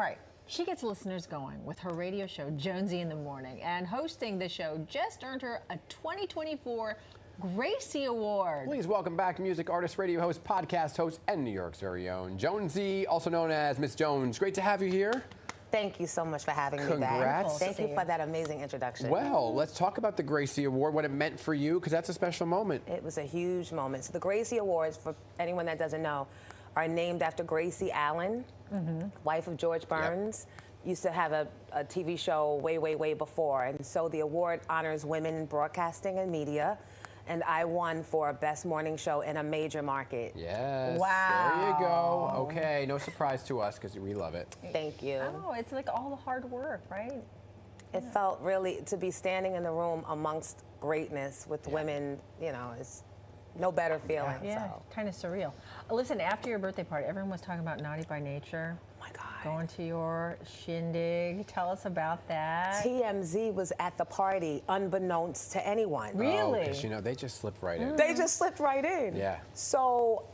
right. She gets listeners going with her radio show, Jonesy in the Morning, and hosting the show just earned her a 2024 Gracie Award. Please welcome back music artist, radio host, podcast host, and New York's very own Jonesy, also known as Miss Jones. Great to have you here. Thank you so much for having me back. Congrats. Thank you for that amazing introduction. Well, let's talk about the Gracie Award, what it meant for you, because that's a special moment. It was a huge moment. So the Gracie Awards, for anyone that doesn't know, are named after Gracie Allen, wife of George Burns. Yep. Used to have a TV show way before. And so the award honors women in broadcasting and media. And I won for Best Morning Show in a major market. Yes. Wow. There you go. Okay, no surprise to us because we love it. Thank you. Oh, it's like all the hard work, right? It felt really, to be standing in the room amongst greatness with women, you know, it's no better feeling. Yeah, so. kind of surreal. Listen, after your birthday party, everyone was talking about Naughty by Nature. Oh my God. Going to your shindig. Tell us about that. TMZ was at the party, unbeknownst to anyone. Really? Because, you know, they just slipped right in. They just slipped right in. Yeah. So,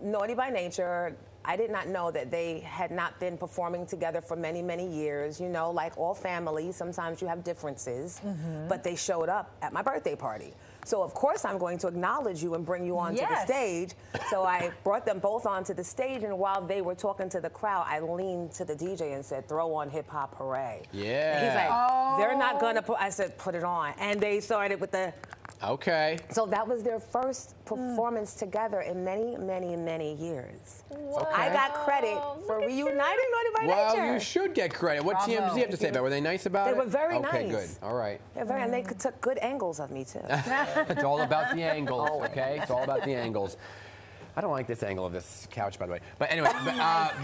Naughty by Nature, I did not know that they had not been performing together for many years. You know, like all families, sometimes you have differences, but they showed up at my birthday party. So of course I'm going to acknowledge you and bring you onto the stage. So I brought them both onto the stage, and while they were talking to the crowd, I leaned to the DJ and said, "Throw on Hip Hop Hooray." Yeah. And he's like, "They're not gonna put," I said, "Put it on." And they started with the, okay. so that was their first performance together in many years. Wow. I got credit for reuniting Naughty by Nature. Well, you should get credit. What Bravo. TMZ have to say about it? Were they nice about it? They were very okay, nice. Good. All right. And they took good angles of me too. It's all about the angles, okay? It's all about the angles. I don't like this angle of this couch, by the way. But anyway, but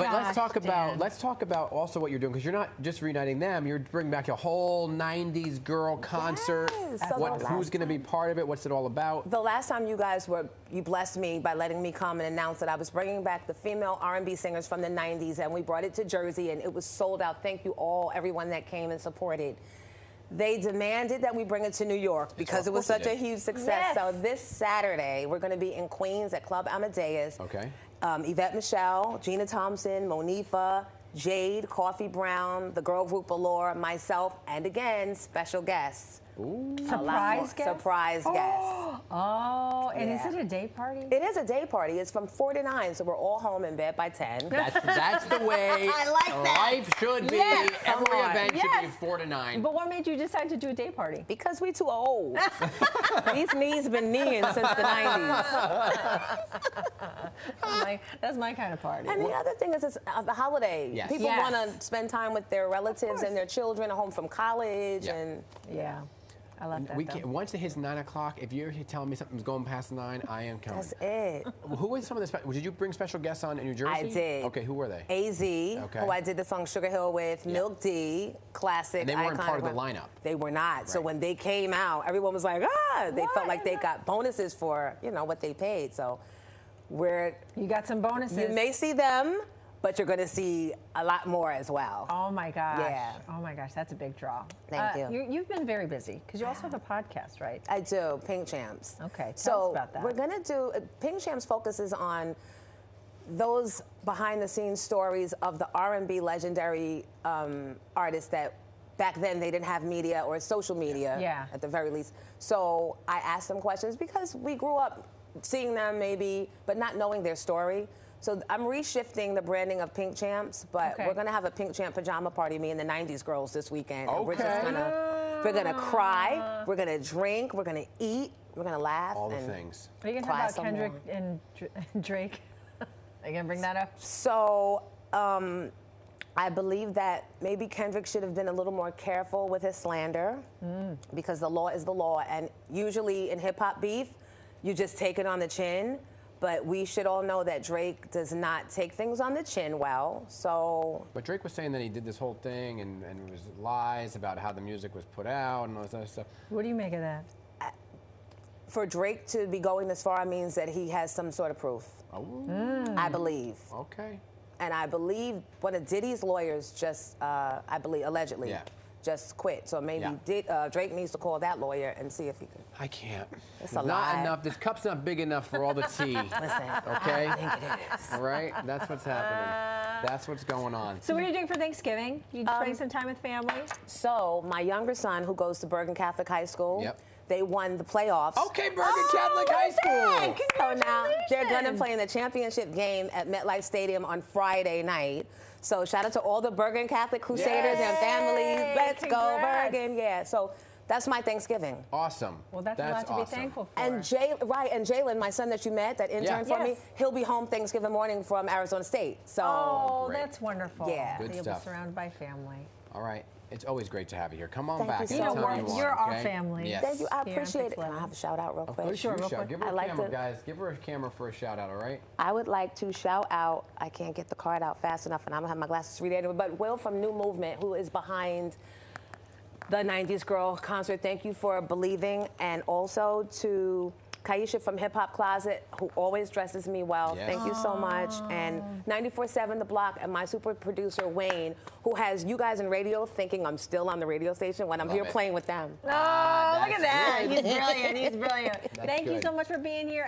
let's talk about also what you're doing, because you're not just reuniting them. You're bringing back a whole '90s girl concert. Yes. So Who's going to be part of it? What's it all about? The last time you blessed me by letting me come and announce that I was bringing back the female R&B singers from the '90s, and we brought it to Jersey, and it was sold out. Thank you all, everyone that came and supported. They demanded that we bring it to New York because it was such a huge success. Yes. So this Saturday, we're going to be in Queens at Club Amadeus. Okay. Yvette Michelle, Gina Thompson, Monifa, Jade, Coffee Brown, the girl group Allure, myself, and again, special guests. Ooh. Surprise guest? Surprise guests. Oh, and is it a day party? It is a day party. It's from 4 to 9, so we're all home in bed by 10. That's the way I like that. life should be. Yes. Every Come on. event should be 4 to 9. But what made you decide to do a day party? Because we too old. These knees been kneeing since the 90s. That's my kind of party. And the other thing is, it's the holiday. Yes. People want to spend time with their relatives and their children home from college. Yeah. And Yeah. I love that. Once it hits 9 o'clock, if you're telling me something's going past 9, I am coming. that's it. Who was some of the did you bring special guests on in New Jersey? I did. Okay, who were they? AZ, who I did the song Sugar Hill with, Milk D, classic. And they weren't iconic part of the lineup. They were not. So Right. when they came out, everyone was like, ah! They felt like they got bonuses for, you know, what they paid. So you got some bonuses. you may see them, but you're going to see a lot more as well. Oh my gosh. Yeah. Oh my gosh, that's a big draw. Thank you. You've been very busy because you also have a podcast, right? I do, Pink Champs. Okay, tell So us about that. we're going to do, Pink Champs focuses on those behind-the-scenes stories of the R&B legendary artists that back then they didn't have media or social media at the very least. So I asked them questions because we grew up seeing them maybe, but not knowing their story. So I'm reshifting the branding of Pink Champs, but we're gonna have a Pink Champ pajama party, me and the '90s girls this weekend. Okay. And we're gonna cry, we're gonna drink, we're gonna eat, we're gonna laugh. All the things. Are you gonna cry talk about some Kendrick and Drake? Are you gonna bring that up? So I believe that maybe Kendrick should have been a little more careful with his slander because the law is the law, and usually in hip hop beef, you just take it on the chin. But we should all know that Drake does not take things on the chin well, so... But Drake was saying that he did this whole thing and it was lies about how the music was put out and all this other stuff. What do you make of that? For Drake to be going this far means that he has some sort of proof. Oh. I believe. Okay. And I believe one of Diddy's lawyers just, I believe, allegedly, just quit. So maybe Drake needs to call that lawyer and see if he can. I can't. It's not lie. enough. This cup's not big enough for all the tea. Listen, okay? I think it is. All right? That's what's happening. That's what's going on. So what are you doing for Thanksgiving? You spending some time with family? So my younger son, who goes to Bergen Catholic High School, they won the playoffs. Okay, Bergen Catholic High School. So now they're going to play in the championship game at MetLife Stadium on Friday night. So shout out to all the Bergen Catholic Crusaders and families. Let's go Bergen. Yeah. So that's my Thanksgiving. Awesome. Well, that's a lot to be thankful for. And Jalen, my son that you met, that intern for me, he'll be home Thanksgiving morning from Arizona State. So that's wonderful. Yeah. So Good you'll stuff. be surrounded by family. All right. It's always great to have you here. Come on Thank back. you so Anytime much. you want, You're our okay? family. Yes. thank you. I Here on appreciate it. Pix Can I 11. have a shout out real quick? Of course, Sure, you real shout. quick. Give her I'd a like camera, to- guys. Give her a camera for a shout out, all right? I would like to shout out, I can't get the card out fast enough and I don't have my glasses to read it, but Will from New Movement, who is behind the 90s Girl concert. Thank you for believing. And also to Kaisha from Hip Hop Closet, who always dresses me well. Yes. Thank you so much. And 94.7 The Block, and my super producer, Wayne, who has you guys in radio thinking I'm still on the radio station when I'm Love here it. playing with them. Oh, look at That's that. good. He's brilliant. He's brilliant. Thank you good. so much for being here.